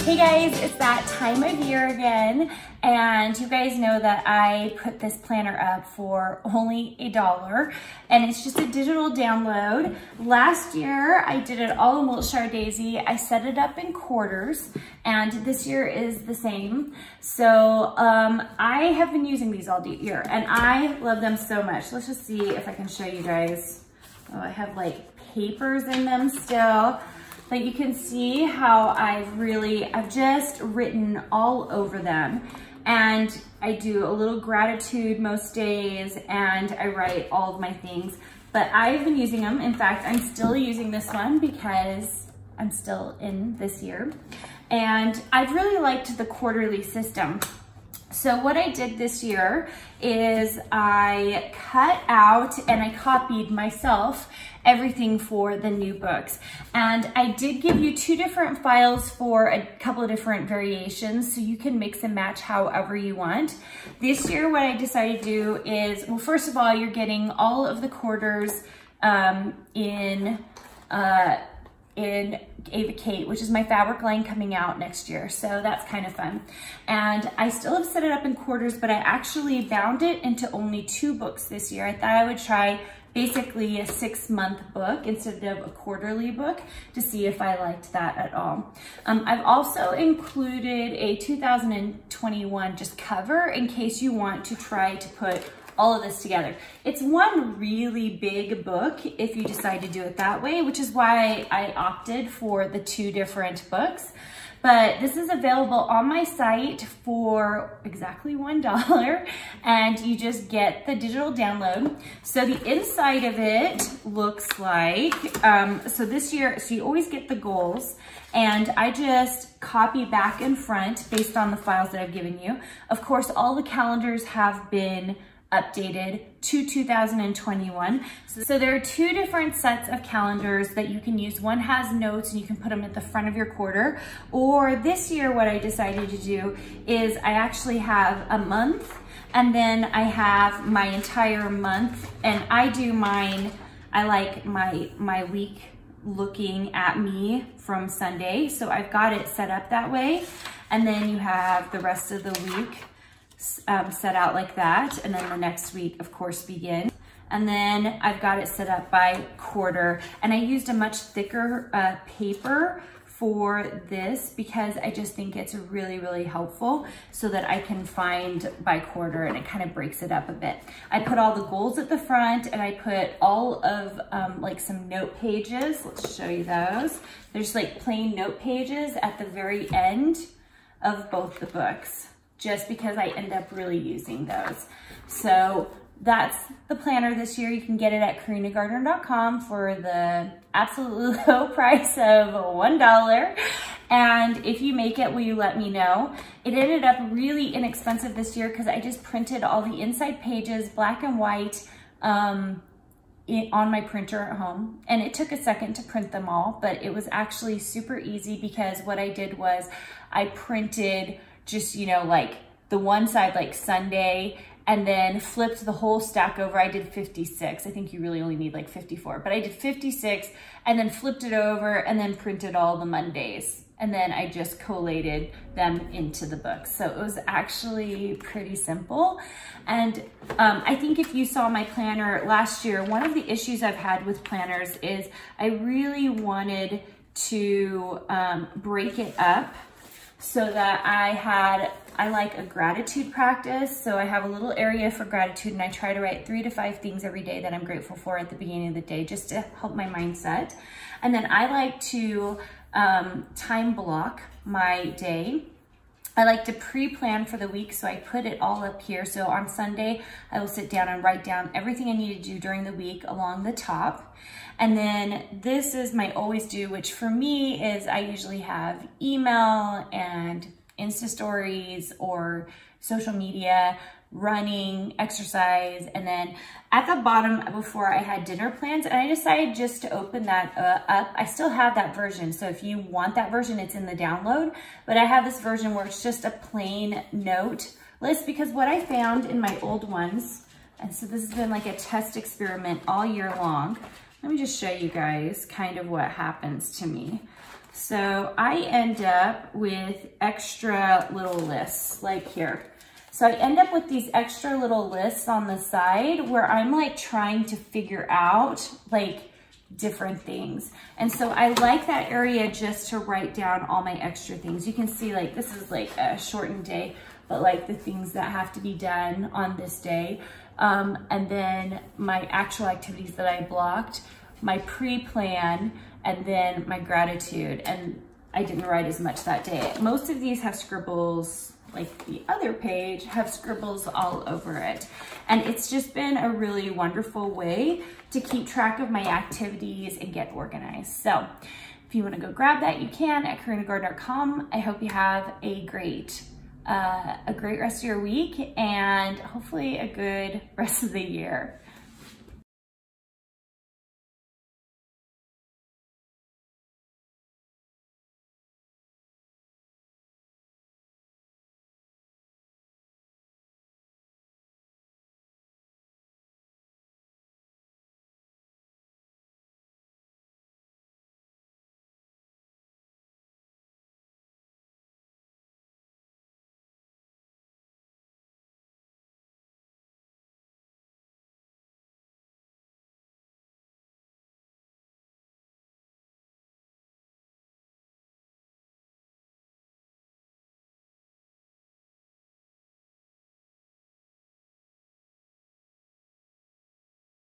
Hey guys, it's that time of year again, and you guys know that I put this planner up for only $1, and it's just a digital download. Last year, I did it all in Wiltshire Daisy. I set it up in quarters, and this year is the same. So I have been using these all year, and I love them so much. Let's just see if I can show you guys. Oh, I have like papers in them still. But you can see how I've just written all over them. And I do a little gratitude most days, and I write all of my things. But I've been using them. In fact, I'm still using this one because I'm still in this year. And I've really liked the quarterly system. So what I did this year is I cut out and I copied myself everything for the new books. And I did give you 2 different files for a couple of different variations, so you can mix and match however you want. This year, what I decided to do is, well, first of all, you're getting all of the quarters in Ava Kate, which is my fabric line coming out next year. So that's kind of fun. And I still have set it up in quarters, but I actually bound it into only 2 books this year. I thought I would try basically a 6-month book instead of a quarterly book to see if I liked that at all. I've also included a 2021 just cover in case you want to try to put all of this together. It's one really big book if you decide to do it that way, which is why I opted for the 2 different books. But this is available on my site for exactly $1, and you just get the digital download. So the inside of it looks like, so this year, so you always get the goals, and I just copy back and front based on the files that I've given you. Of course, all the calendars have been updated to 2021. So there are 2 different sets of calendars that you can use. One has notes and you can put them at the front of your quarter. Or this year, what I decided to do is I actually have a month, and then I have my entire month, and I do mine, I like my week looking at me from Sunday. So I've got it set up that way. And then you have the rest of the week set out like that, and then the next week of course begins. And then I've got it set up by quarter, and I used a much thicker paper for this because I just think it's really helpful so that I can find by quarter, and it kind of breaks it up a bit. I put all the goals at the front, and I put all of like some note pages. Let's show you those. There's like plain note pages at the very end of both the books, just because I end up really using those. So that's the planner this year. You can get it at carinagardner.com for the absolutely low price of $1. And if you make it, will you let me know? It ended up really inexpensive this year because I just printed all the inside pages black and white on my printer at home, and it took a second to print them all, but it was actually super easy because what I did was I printed just, you know, like the one side like Sunday, and then flipped the whole stack over. I did 56. I think you really only need like 54, but I did 56 and then flipped it over and then printed all the Mondays. And then I just collated them into the book. So it was actually pretty simple. And I think if you saw my planner last year, one of the issues I've had with planners is I really wanted to break it up so that I like a gratitude practice. So I have a little area for gratitude, and I try to write 3 to 5 things every day that I'm grateful for at the beginning of the day, just to help my mindset. And then I like to time block my day. I like to pre-plan for the week, so I put it all up here. So on Sunday, I will sit down and write down everything I need to do during the week along the top. And then this is my always do, which for me is I usually have email and Insta stories or social media, running, exercise, and then at the bottom before I had dinner plans, and I decided just to open that up. I still have that version, so if you want that version, it's in the download, but I have this version where it's just a plain note list, because what I found in my old ones, and so this has been like a test experiment all year long. Let me just show you guys kind of what happens to me. So I end up with extra little lists like here. So I end up with these extra little lists on the side where I'm like trying to figure out like different things. And so I like that area just to write down all my extra things. You can see like this is like a shortened day, but like the things that have to be done on this day. And then my actual activities that I blocked, my pre-plan, and then my gratitude. And I didn't write as much that day. Most of these have scribbles, like the other page, have scribbles all over it. And it's just been a really wonderful way to keep track of my activities and get organized. So if you want to go grab that, you can at carinagardner.com. I hope you have a great rest of your week and hopefully a good rest of the year.